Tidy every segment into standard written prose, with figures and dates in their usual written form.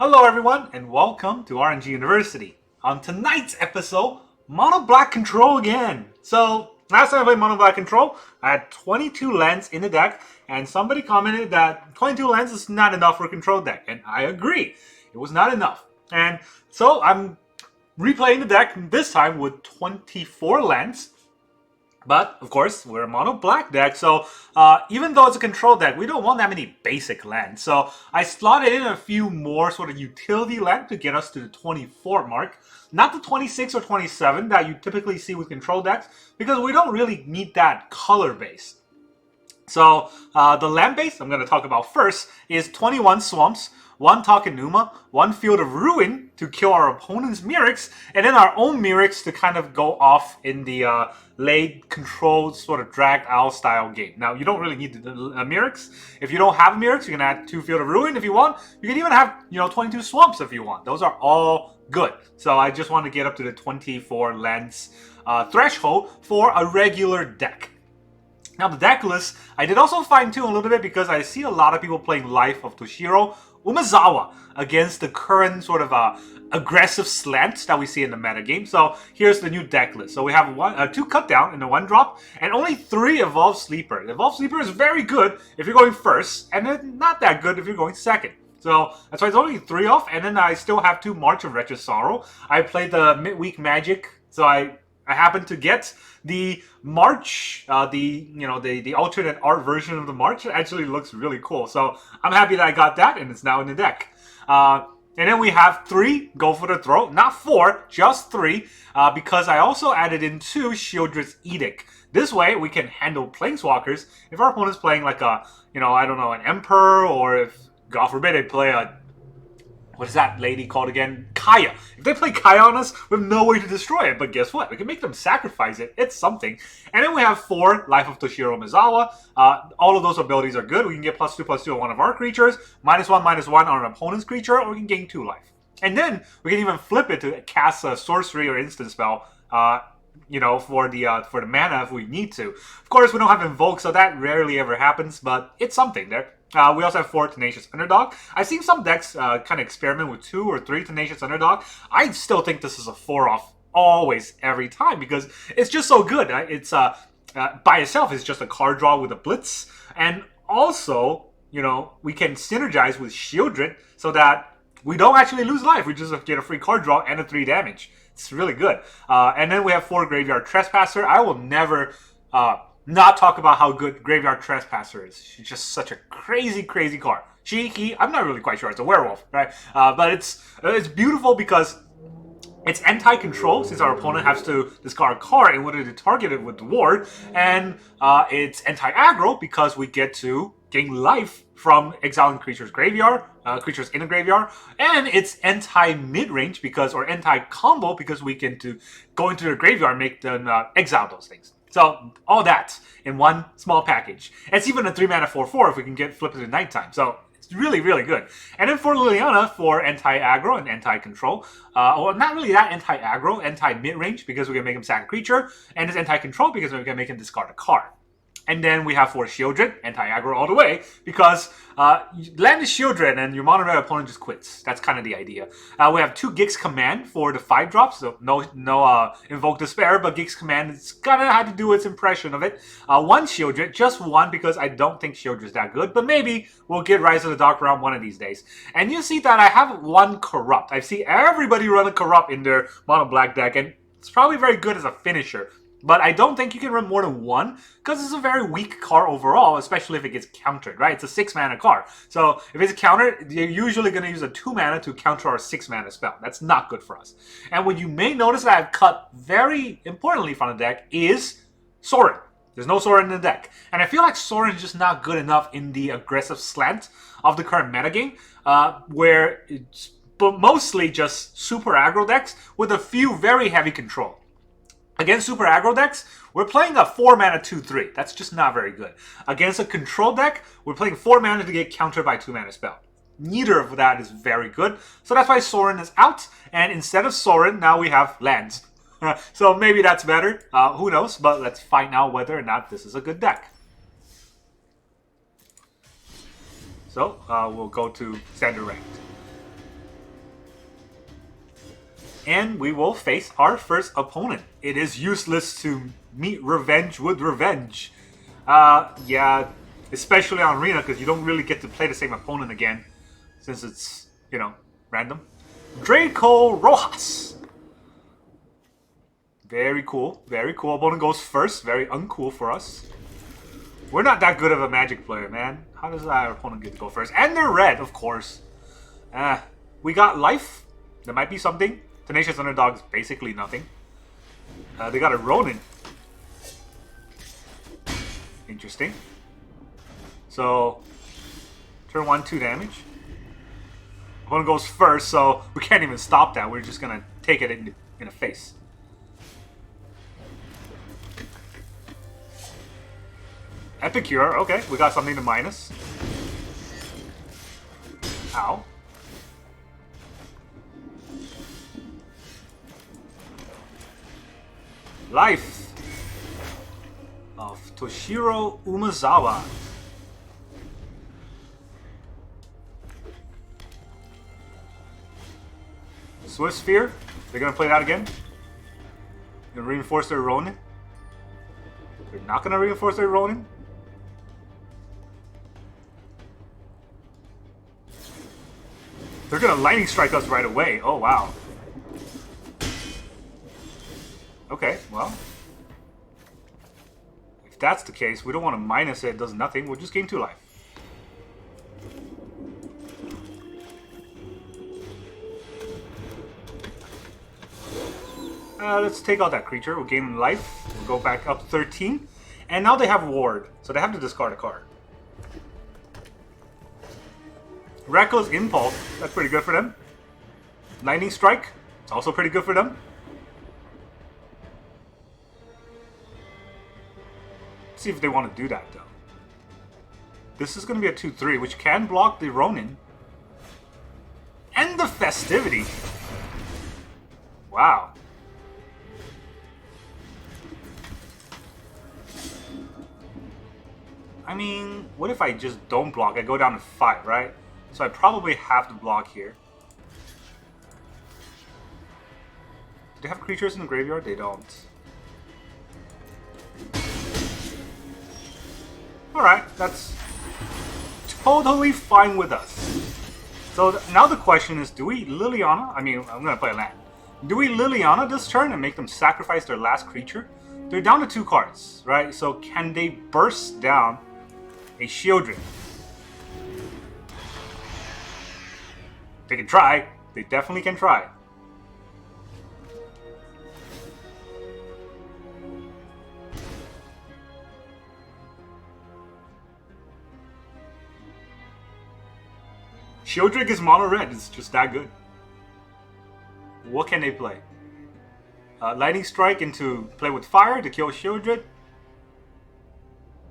Hello everyone and welcome to RNG University. On tonight's episode, Mono Black Control again. So, last time I played Mono Black Control, I had 22 lands in the deck, and somebody commented that 22 lands is not enough for a control deck, and I agree. It was not enough. And so, I'm replaying the deck this time with 24 lands. But, of course, we're a mono black deck, so even though it's a control deck, we don't want that many basic lands. So I slotted in a few more sort of utility lands to get us to the 24 mark. Not the 26 or 27 that you typically see with control decks, because we don't really need that color base. So the land base I'm going to talk about first is 21 Swamps, 1 Takenuma, 1 Field of Ruin to kill our opponent's Mirrex, and then our own Mirrex to kind of go off in the late controlled sort of dragged out style game. Now, you don't really need a Mirrex. If you don't have a Mirrex, you can add 2 Field of Ruin if you want. You can even have, 22 Swamps if you want. Those are all good. So I just want to get up to the 24 lands threshold for a regular deck. Now, the deck list, I did also fine-tune a little bit because I see a lot of people playing Life of Toshiro, Umezawa against the current sort of aggressive slant that we see in the metagame. So here's the new deck list. So we have 2 cut down and a 1 drop, and only 3 Evolved Sleeper. The Evolved Sleeper is very good if you're going first, and then not that good if you're going second. So that's why it's only 3 off, and then I still have 2 March of Wretched Sorrow. I played the midweek Magic, so I happened to get the March, the alternate art version of the March. It actually looks really cool. So I'm happy that I got that, and it's now in the deck. And then we have 3 Go for the Throat. Not 4, just 3, because I also added in 2 Sheoldred's Edict. This way, we can handle Planeswalkers if our opponent's playing like a, an Emperor, or if, God forbid, they play a... What is that lady called again? Kaya. If they play Kaya on us, we have no way to destroy it. But guess what? We can make them sacrifice it. It's something. And then we have 4 Life of Toshiro Umezawa. All of those abilities are good. We can get +2/+2 on one of our creatures, -1/-1 on an opponent's creature, or we can gain 2 life. And then we can even flip it to cast a sorcery or instant spell. For the mana if we need to. Of course, we don't have Invoke, so that rarely ever happens, but it's something there. We also have 4 Tenacious Underdog. I've seen some decks kind of experiment with 2 or 3 Tenacious Underdog. I still think this is a 4-off always, every time, because it's just so good. It's by itself, it's just a card draw with a Blitz. And also, we can synergize with Sheoldred so that we don't actually lose life. We just get a free card draw and a 3 damage. It's really good. And then we have 4 Graveyard Trespasser. I will never... not talk about how good Graveyard Trespasser is. She's just such a crazy, crazy card. I'm not really quite sure. It's a werewolf, right? But it's beautiful because it's anti-control, since our opponent has to discard a card in order to target it with the ward. And it's anti-aggro because we get to gain life from exiling creatures' graveyard, creatures in a graveyard, and it's anti-mid-range or anti-combo because we can go into the graveyard and make them exile those things. So, all that in one small package. It's even a 3-mana 4/4 if we can flip it at nighttime. So, it's really, really good. And then for Liliana, for anti-aggro and anti-control, or not really that anti-aggro, anti-mid-range, because we can make him sack a creature, and it's anti-control because we can make him discard a card. And then we have 4 Sheoldred, anti-aggro all the way, because land is Sheoldred and your mono red opponent just quits. That's kind of the idea. We have 2 Gix Command for the 5 drops, so no Invoke Despair, but Gix Command is kind of how to do its impression of it. 1 Sheoldred, just 1, because I don't think Sheoldred's that good, but maybe we'll get Rise of the Dark around one of these days. And you see that I have 1 Corrupt. I see everybody run a Corrupt in their mono black deck, and it's probably very good as a finisher. But I don't think you can run more than 1, because it's a very weak card overall, especially if it gets countered, right? It's a 6-mana card. So if it's countered, you're usually going to use a 2-mana to counter our 6-mana spell. That's not good for us. And what you may notice that I've cut very importantly from the deck is Sorin. There's no Sorin in the deck. And I feel like Sorin is just not good enough in the aggressive slant of the current metagame, where it's mostly just super aggro decks with a few very heavy control. Against super aggro decks, we're playing a 4-mana 2/3. That's just not very good. Against a control deck, we're playing 4 mana to get countered by 2-mana spell. Neither of that is very good. So that's why Sorin is out. And instead of Sorin, now we have lands. So maybe that's better. Who knows? But let's find out whether or not this is a good deck. So we'll go to standard ranked. And we will face our first opponent. It is useless to meet revenge with revenge. Yeah, especially on Arena, because you don't really get to play the same opponent again, since it's, you know, random. Draco Rojas. Very cool, very cool. Opponent goes first, very uncool for us. We're not that good of a Magic player, man. How does our opponent get to go first? And they're red, of course. We got life. There might be something. Tenacious Underdog is basically nothing. They got a Ronin. Interesting. So, turn 1, 2 damage. Opponent goes first, so we can't even stop that. We're just gonna take it in the face. Epicure, okay, we got something to minus. Ow. Life of Toshiro Umezawa. Swift Sphere, they're gonna play that again. Gonna reinforce their Ronin. They're not gonna reinforce their Ronin. They're gonna lightning strike us right away. Oh wow. Okay, well. If that's the case, we don't want to minus it, it does nothing. We'll just gain 2 life. Let's take out that creature. We'll gain life. We'll go back up to 13. And now they have Ward, so they have to discard a card. Reckless Impulse, that's pretty good for them. Lightning Strike, it's also pretty good for them. Let's see if they want to do that, though. This is going to be a 2-3, which can block the Ronin. And the Festivity. Wow. I mean, what if I just don't block? I go down to 5, right? So I probably have to block here. Do they have creatures in the graveyard? They don't. Alright, that's totally fine with us. So now the question is, do we Liliana? I mean, I'm going to play a land. Do we Liliana this turn and make them sacrifice their last creature? They're down to 2 cards, right? So can they burst down a Sheoldred? They can try. They definitely can try. Sheoldred is mono red. It's just that good. What can they play? Lightning Strike into play with fire to kill Sheoldred.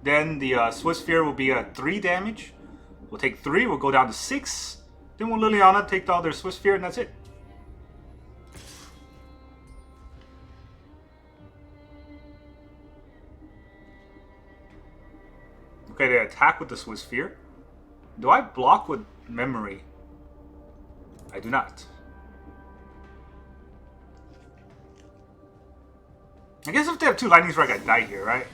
Then the Swift Sphere will be 3 damage. We'll take 3. We'll go down to 6. Then we'll Liliana take out their Swift Sphere, and that's it. Okay, they attack with the Swift Sphere. Do I block with Memory? I do not. I guess if they have 2 Lightning Strike, I die here, right?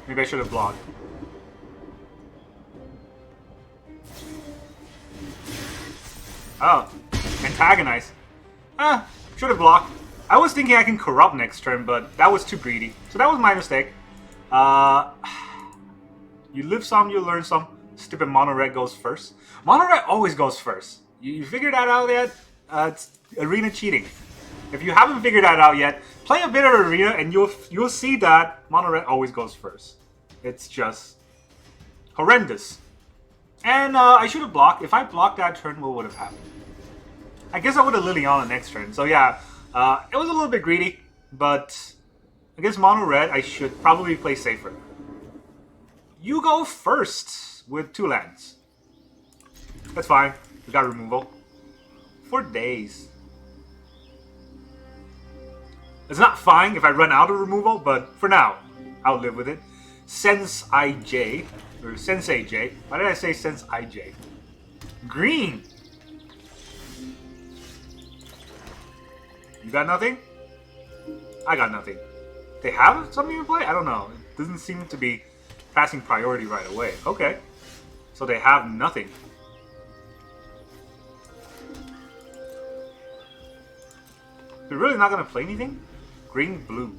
Maybe I should have blocked. Oh, antagonize. Should have blocked. I was thinking I can corrupt next turn, but that was too greedy. So that was my mistake. You live some, you learn some. Stupid mono red goes first. Mono red always goes first. You figured that out yet? It's arena cheating. If you haven't figured that out yet, play a bit of arena and you'll see that mono red always goes first. It's just horrendous. And I should have blocked. If I blocked that turn, what would have happened? I guess I would have Liliana next turn. So yeah, it was a little bit greedy, but against mono red, I should probably play safer. You go first with 2 lands. That's fine. We got removal. For days. It's not fine if I run out of removal, but for now, I'll live with it. Sense IJ, or Sensei J. Why did I say Sense IJ? Green. You got nothing? I got nothing. They have something in play? I don't know. It doesn't seem to be passing priority right away. Okay. So they have nothing. They're really not going to play anything? Green, blue.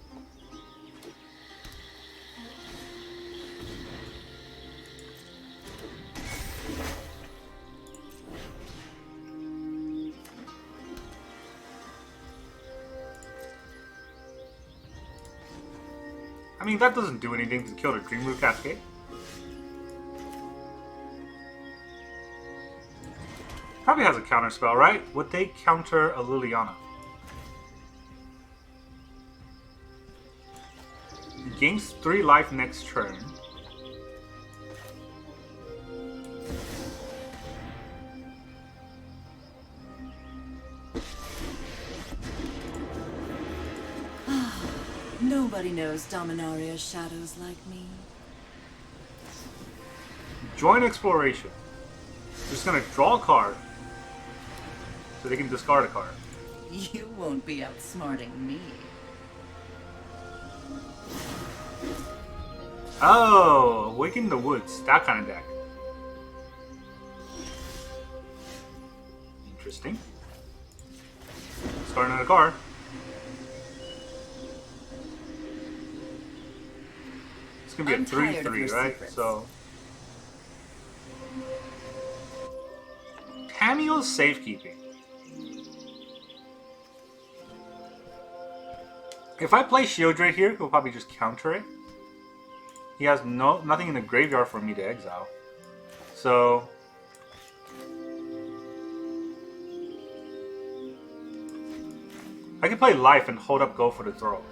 I mean, that doesn't do anything to kill the Dream Blue Cascade. Probably has a counter spell, right? Would they counter a Liliana? Gains 3 life next turn. Nobody knows Dominaria's shadows like me. Join exploration. Just gonna draw a card. So they can discard a card. You won't be outsmarting me. Oh, Awaken the Woods. That kind of deck. Interesting. Discard another card. It's gonna be a 3/3, right? Secrets. So Cameo's safekeeping. If I play Sheoldred here, he'll probably just counter it. He has nothing in the graveyard for me to exile. So I can play life and hold up go for the throw.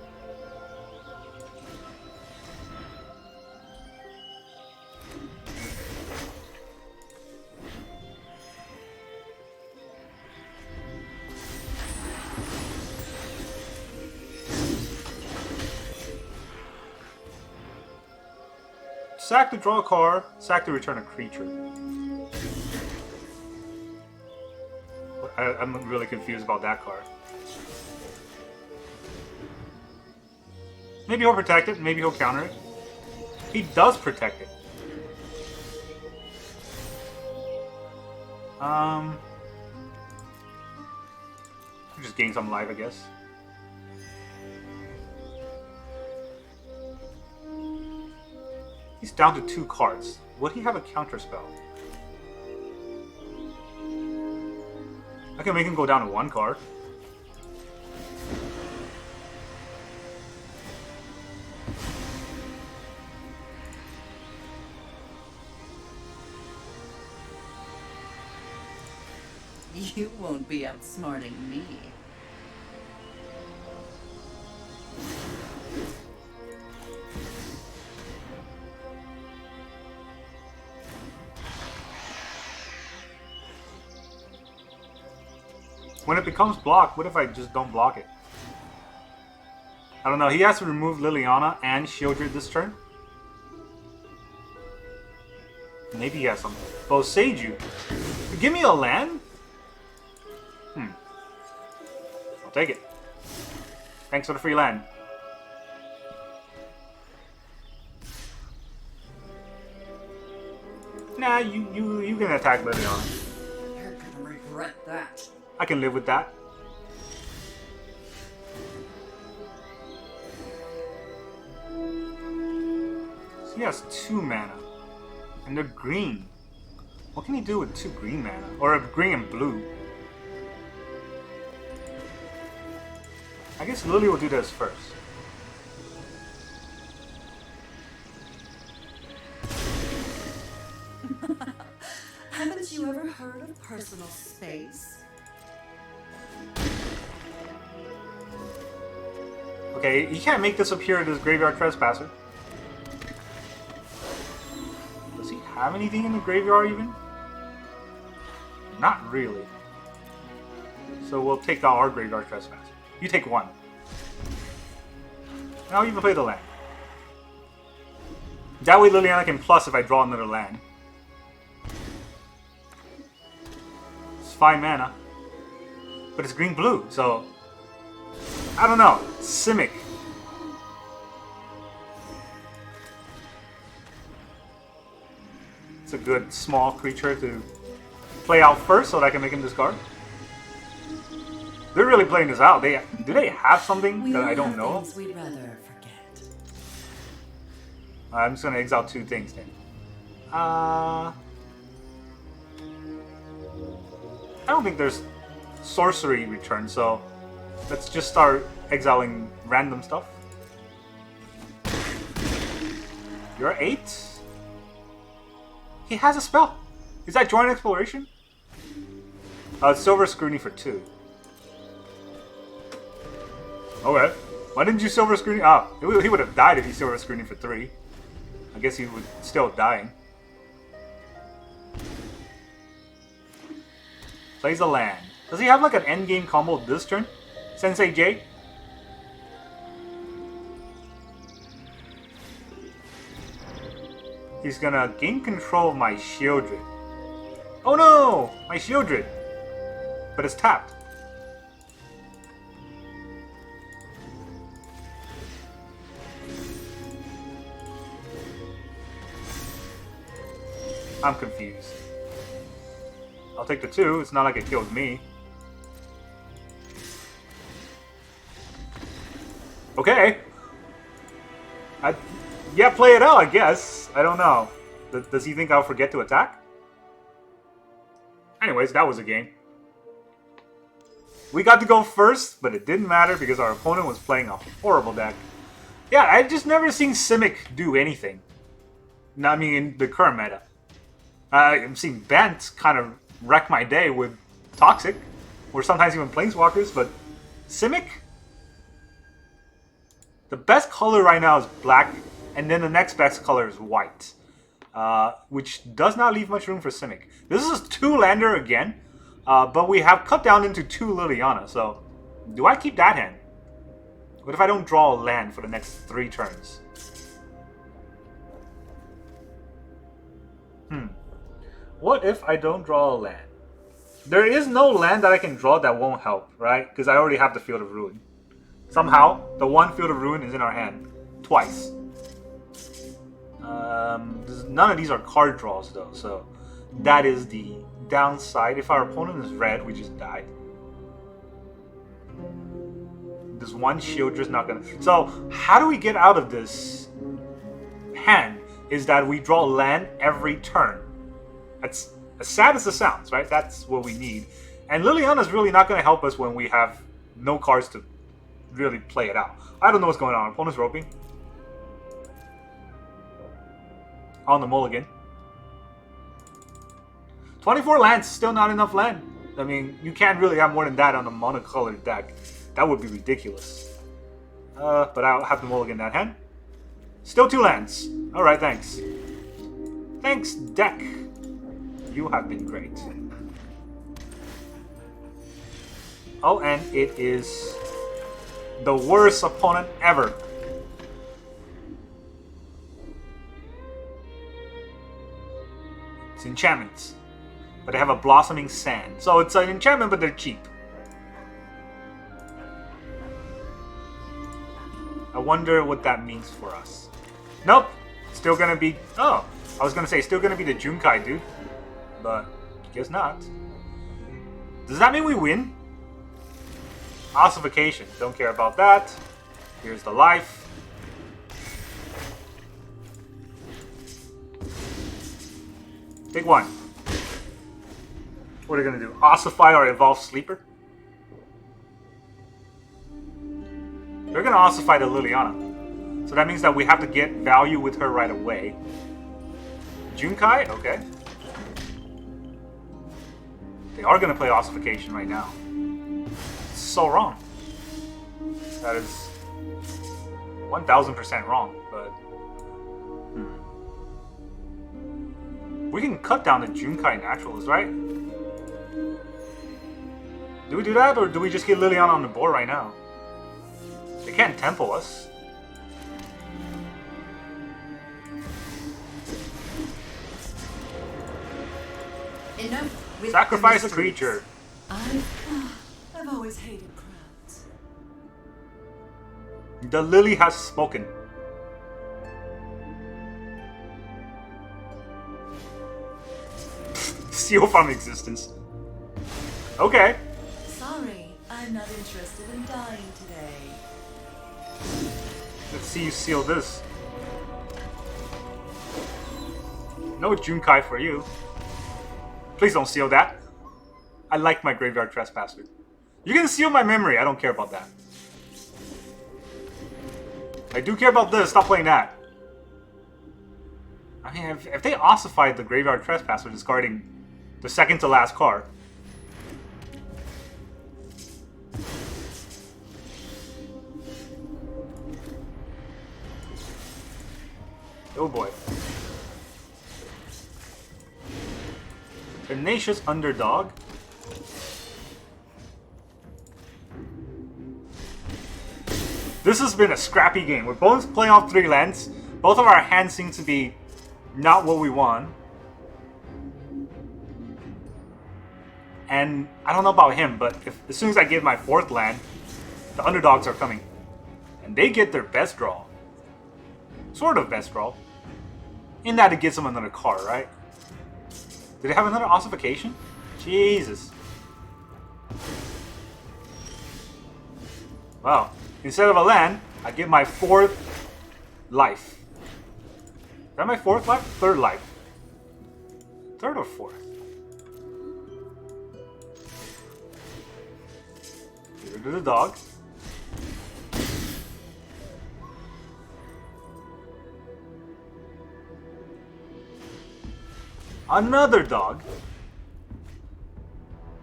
Sack to draw a card, sack to return a creature. I'm really confused about that card. Maybe he'll protect it, maybe he'll counter it. He does protect it. Just gain some life, I guess. He's down to 2 cards. Would he have a counter spell? I can make him go down to 1 card. You won't be outsmarting me. When it becomes blocked, what if I just don't block it? I don't know. He has to remove Liliana and Sheoldred this turn. Maybe he has something. Boseiju. Give me a land? I'll take it. Thanks for the free land. Nah, you can attack Liliana. You're gonna regret that. I can live with that. So he has 2 mana. And they're green. What can he do with 2 green mana? Or a green and blue? I guess Lily will do this first. Haven't you ever heard of personal space? Okay, he can't make this appear as Graveyard Trespasser. Does he have anything in the graveyard even? Not really. So we'll take out our Graveyard Trespasser. You take 1. And I'll even play the land. That way Liliana can plus if I draw another land. It's 5 mana. But it's green-blue, so I don't know. Simic. It's a good small creature to play out first so that I can make him discard. They're really playing this out. Do they have something that I don't know? We'd rather forget. I'm just gonna exile 2 things then. I don't think there's sorcery return, so let's just start exiling random stuff. You're 8? He has a spell. Is that Joint Exploration? Silver Scrutiny for 2. Okay. Why didn't you Silver Scrutiny? Ah, he would have died if he Silver Scrutiny for 3. I guess he would still dying. Plays a land. Does he have like an endgame combo this turn? Sensei J? He's gonna gain control of my Sheoldred. Oh no! My Sheoldred! But it's tapped. I'm confused. I'll take the 2. It's not like it kills me. Okay. Yeah, play it out, I guess. I don't know. Does he think I'll forget to attack? Anyways, that was a game. We got to go first, but it didn't matter because our opponent was playing a horrible deck. Yeah, I've just never seen Simic do anything. I mean, in the current meta. I've seen Bent kind of wreck my day with Toxic, or sometimes even Planeswalkers, but Simic? The best color right now is black, and then the next best color is white, which does not leave much room for Simic. This is a 2-lander again, but we have cut down into 2 Liliana, so do I keep that hand? What if I don't draw a land for the next 3 turns? What if I don't draw a land? There is no land that I can draw that won't help, right? Because I already have the Field of Ruin. Somehow, the 1 Field of Ruin is in our hand. Twice. None of these are card draws, though, so that is the downside. If our opponent is red, we just died. This 1 Sheoldred's not gonna... So, how do we get out of this hand? Is that we draw land every turn. That's as sad as it sounds, right? That's what we need. And Liliana's really not going to help us when we have no cards to really play it out. I don't know what's going on. Our opponent's roping. On the mulligan. 24 lands, still not enough land. I mean, you can't really have more than that on a monocolored deck. That would be ridiculous. But I'll have to mulligan that hand. Still 2 lands. Alright, thanks. Thanks, deck. You have been great. Oh, and it is the worst opponent ever. It's enchantments. But they have a blossoming sand. So it's an enchantment, but they're cheap. I wonder what that means for us. Nope. Still gonna be... Oh, I was gonna say still gonna be the Junkai, dude. But guess not. Does that mean we win? Ossification. Don't care about that. Here's the life. Take 1. What are we gonna do? Ossify or evolve Sleeper? We're gonna ossify the Liliana. So that means that we have to get value with her right away. Junkai? Okay. They are gonna play ossification right now. It's so wrong. That is 1000% wrong, but we can cut down the Junkai Naturalist, right? Do we do that, or do we just get Liliana on the board right now? They can't tempo us. Enough with Sacrifice the a creature. I've always hated crowds. The lily has spoken. Seal from existence. Okay. Sorry, I'm not interested in dying today. Let's see you seal this. No Junkai for you. Please don't seal that. I like my Graveyard Trespasser. You can seal my memory, I don't care about that. I do care about this, stop playing that. I mean, if they ossified the Graveyard Trespasser discarding the second to last card. Oh boy. Tenacious Underdog. This has been a scrappy game. We're both playing off 3 lands. Both of our hands seem to be not what we want. And I don't know about him, but as soon as I get my 4th land, the underdogs are coming. And they get their best draw. Sort of best draw. In that it gives them another card, right? Did they have another ossification? Jesus. Wow. Instead of a land, I get my 4th life. Is that my 4th life? 3rd life. 3rd or 4th? Get rid of the dog. Another dog.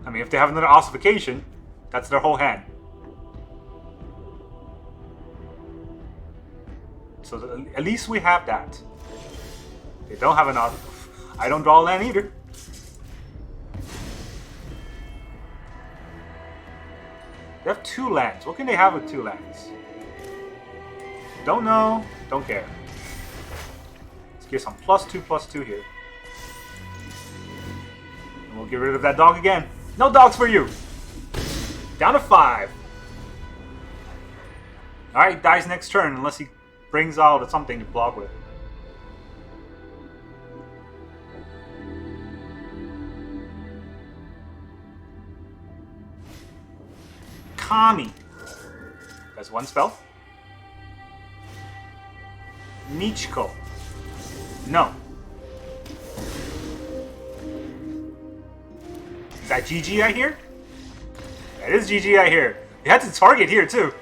I mean, if they have another ossification, that's their whole hand. So at least we have that. They don't have an ossification. I don't draw a land either. They have 2 lands. What can they have with 2 lands? Don't know. Don't care. Let's get some +2/+2 here. And we'll get rid of that dog again. No dogs for you. Down to 5. Alright, dies next turn unless he brings out something to block with. Kami. That's 1 spell. Michiko. No. Is that GG I hear? That is GG I hear. He has to target here too.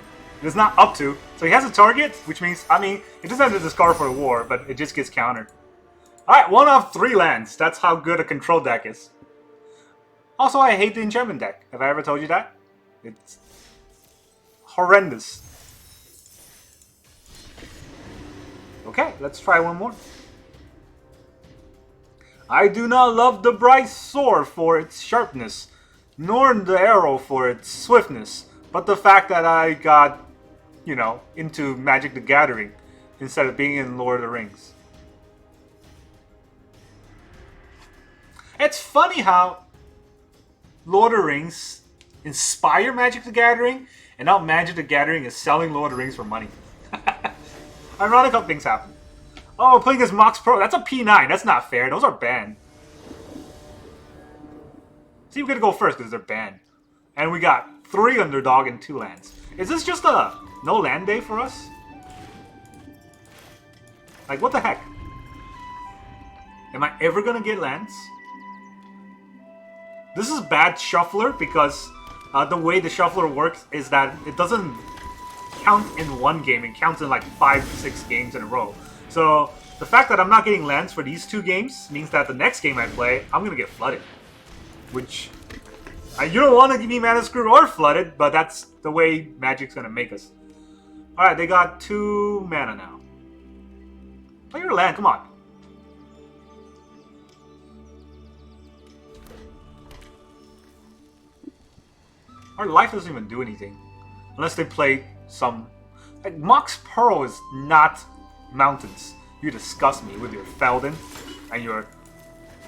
It's not up to. So he has a target, which means, I mean, it doesn't have to discard for a war, but it just gets countered. Alright, 1 of 3 lands. That's how good a control deck is. Also, I hate the enchantment deck. Have I ever told you that? It's horrendous. Okay, let's try one more. I do not love the bright sword for its sharpness, nor the arrow for its swiftness, but the fact that I got, you know, into Magic the Gathering instead of being in Lord of the Rings. It's funny how Lord of the Rings inspire Magic the Gathering, and now Magic the Gathering is selling Lord of the Rings for money. Ironic how things happen. Oh, playing as Mox Pro. That's a P9. That's not fair. Those are banned. See, we get to go first because they're banned. And we got 3 underdog and 2 lands. Is this just a no land day for us? Like, what the heck? Am I ever going to get lands? This is bad shuffler because the way the shuffler works is that it doesn't count in 1 game. It counts in like 5-6 games in a row. So the fact that I'm not getting lands for these 2 games means that the next game I play, I'm going to get flooded. Which, you don't want to give me mana screwed or flooded, but that's the way Magic's going to make us. Alright, they got 2 mana now. Play your land, come on. Our life doesn't even do anything. Unless they play some... Like, Mox Pearl is not mountains. You disgust me with your Feldon and your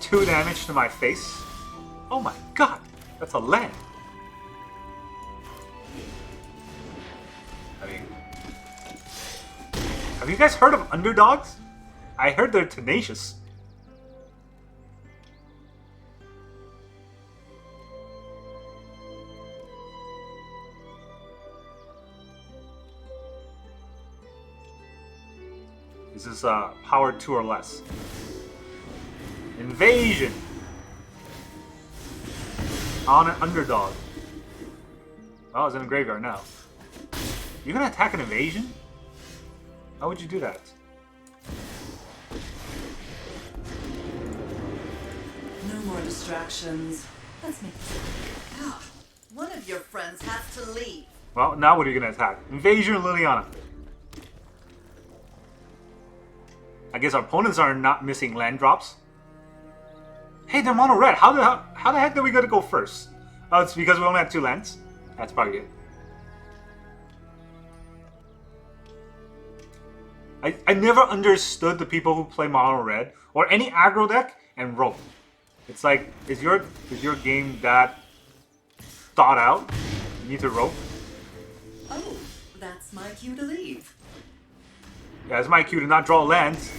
2 damage to my face. Oh my god, that's a land. I mean, Have you guys heard of underdogs? I heard they're tenacious. This is power 2 or less. Invasion! On an underdog. Oh, it's in a graveyard now. You're gonna attack an invasion? How would you do that? No more distractions. Let's make this quick. One of your friends has to leave. Well, now what are you gonna attack? Invasion Liliana. I guess our opponents are not missing land drops. Hey, they're mono red. How the heck did we go first? Oh, it's because we only had 2 lands? That's probably it. I never understood the people who play mono red or any aggro deck and rope. It's like, is your game that thought out? You need to rope? Oh, that's my cue to leave. Yeah, it's my cue to not draw lands.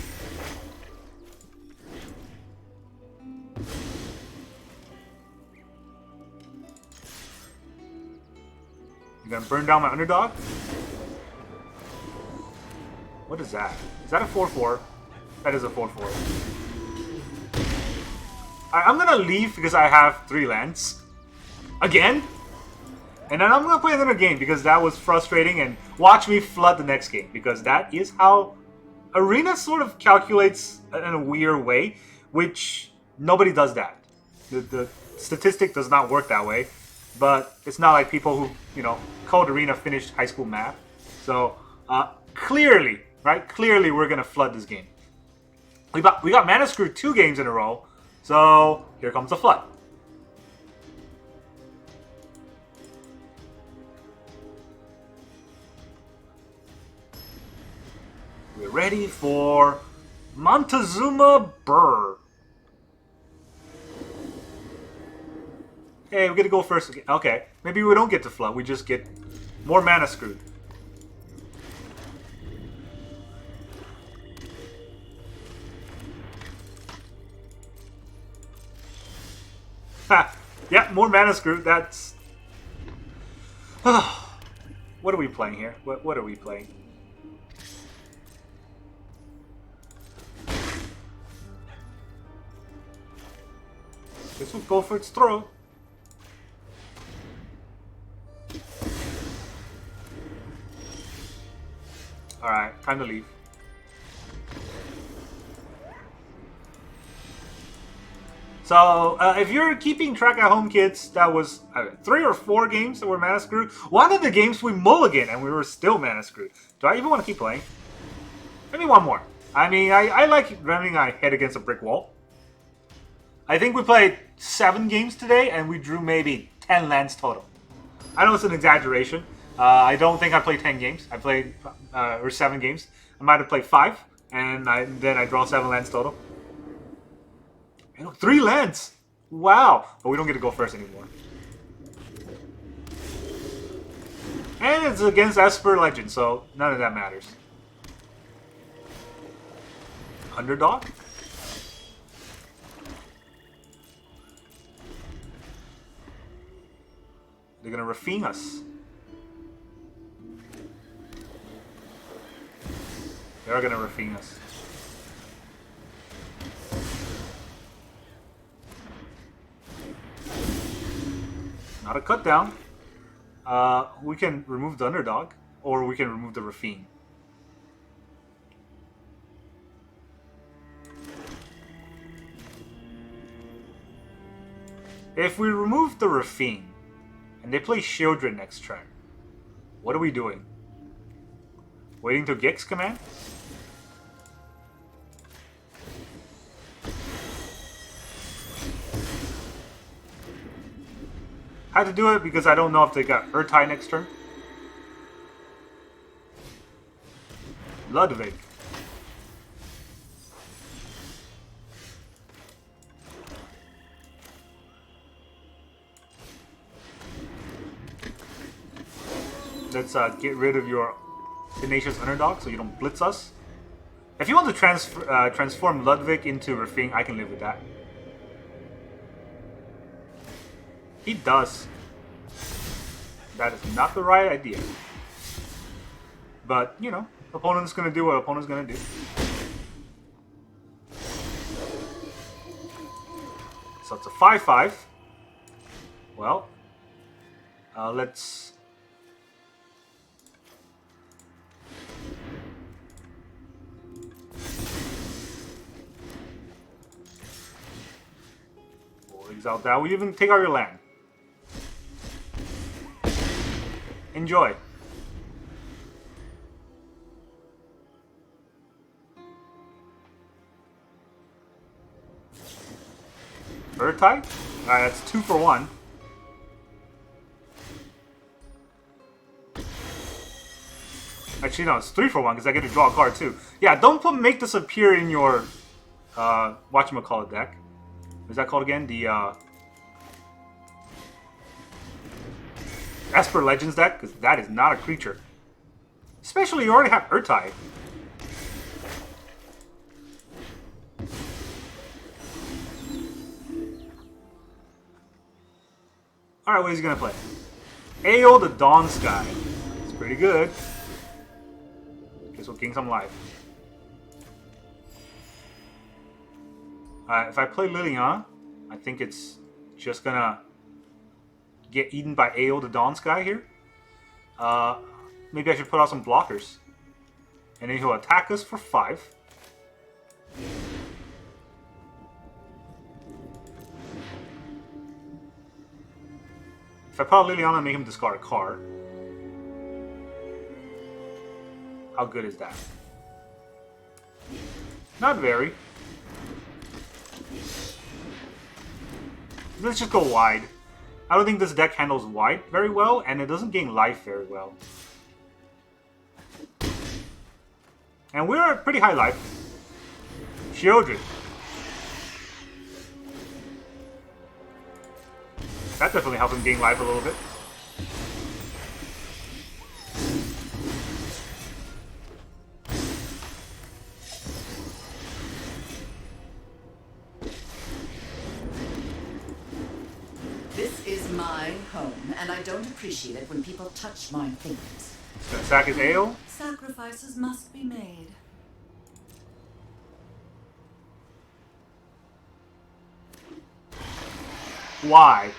You gonna burn down my underdog? What is that? Is that a 4/4? That is a 4/4. I'm gonna leave because I have 3 lands. Again? And then I'm gonna play another game because that was frustrating, and watch me flood the next game because that is how Arena sort of calculates in a weird way, which nobody does that. The statistic does not work that way, but it's not like people who, you know, code Arena finished high school math. So clearly, right? Clearly we're gonna flood this game. We got mana screwed 2 games in a row, so here comes the flood. We're ready for Montezuma Burr. Hey, we get to go first again. Okay, maybe we don't get to flood. We just get more mana screwed. Ha! Yeah, more mana screwed. That's... What are we playing here? What are we playing? This will go for its throw. Alright, time to leave. So, if you're keeping track at home, kids, that was 3 or 4 games that were mana screwed. One of the games we mulligan and we were still mana screwed. Do I even want to keep playing? Maybe one more. I mean, I like running my head against a brick wall. I think we played 7 games today and we drew maybe 10 lands total. I know it's an exaggeration. I don't think I played 10 games. I played, or 7 games. I might have played 5, and then I draw 7 lands total. 3 lands! Wow! But we don't get to go first anymore. And it's against Esper Legend, so none of that matters. Underdog? They're gonna Rafine us. They're gonna Rafine us. Not a cut down. We can remove the underdog, or we can remove the Rafine. If we remove the Rafine, and they play Sheoldred next turn, what are we doing? Waiting to Gix command? I had to do it because I don't know if they got Urtai next turn. Ludwig. Let's get rid of your Tenacious Underdog, so you don't blitz us. If you want to transform Ludwig into Rafing, I can live with that. He does. That is not the right idea. But, you know, opponent's gonna do what opponent's gonna do. So it's a 5-5. Well, let's... We'll exile that. We even take out your land. Enjoy. Verti? Alright, that's 2 for 1. Actually, no, it's 3 for 1 because I get to draw a card too. Yeah, don't make this appear in your whatchamacallit deck. What is that called again? The Esper Legends deck, because that is not a creature. Especially you already have Urtai. Alright, what is he gonna play? Aeol the Dawn Sky. It's pretty good. Guess we'll gain some life. If I play Liliana, I think it's just gonna get eaten by Aeol the Dawn Sky here. Maybe I should put out some blockers. And then he'll attack us for 5. If I put out Liliana and make him discard a card. How good is that? Not very. Let's just go wide. I don't think this deck handles wide very well, and it doesn't gain life very well. And we're at pretty high life. Sheoldred. That definitely helped him gain life a little bit. This is my home, and I don't appreciate it when people touch my things. He's gonna sack his Aeol. Sacrifices must be made. Why?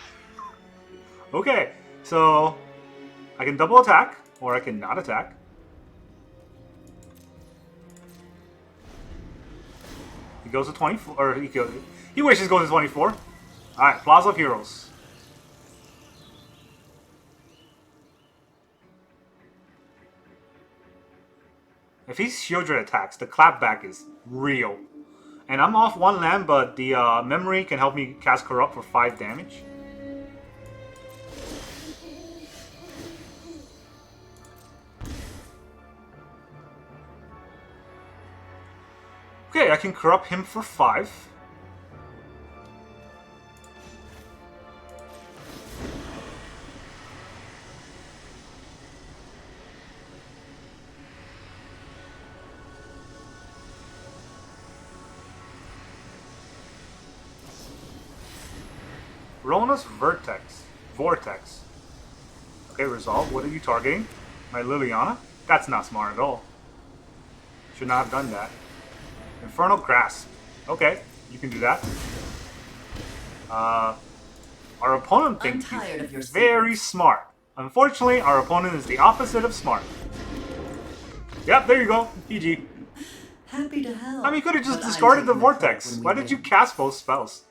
Okay, so I can double attack, or I can not attack. He goes to 24, or he wishes goes to 24. Alright, Plaza of Heroes. If he's Sheoldred attacks, the clapback is real. And I'm off 1 land, but the memory can help me cast Corrupt for 5 damage. Okay, I can Corrupt him for 5. Rona's Vortex. Okay, resolve. What are you targeting? My Liliana? That's not smart at all. Should not have done that. Infernal Grasp. Okay, you can do that. Our opponent thinks he's very smart. Unfortunately, our opponent is the opposite of smart. Yep, there you go. GG. Happy to help. I mean, you could have just discarded the Vortex. Why did you cast both spells?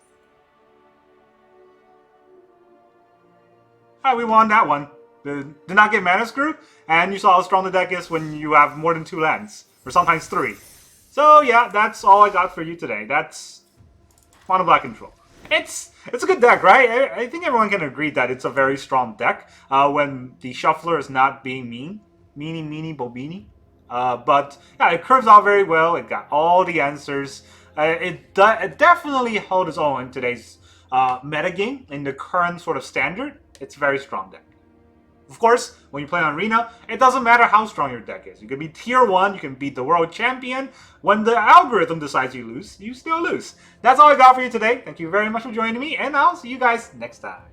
Alright, we won that one. Did not get mana screwed, and you saw how strong the deck is when you have more than 2 lands, or sometimes 3. So yeah, that's all I got for you today. That's Mono Black Control. It's a good deck, right? I think everyone can agree that it's a very strong deck when the shuffler is not being meanie bobini. But yeah, it curves out very well. It got all the answers. It definitely held its own in today's metagame in the current sort of standard. It's a very strong deck. Of course, when you play on Arena, it doesn't matter how strong your deck is. You can be tier 1, you can beat the world champion. When the algorithm decides you lose, you still lose. That's all I got for you today. Thank you very much for joining me, and I'll see you guys next time.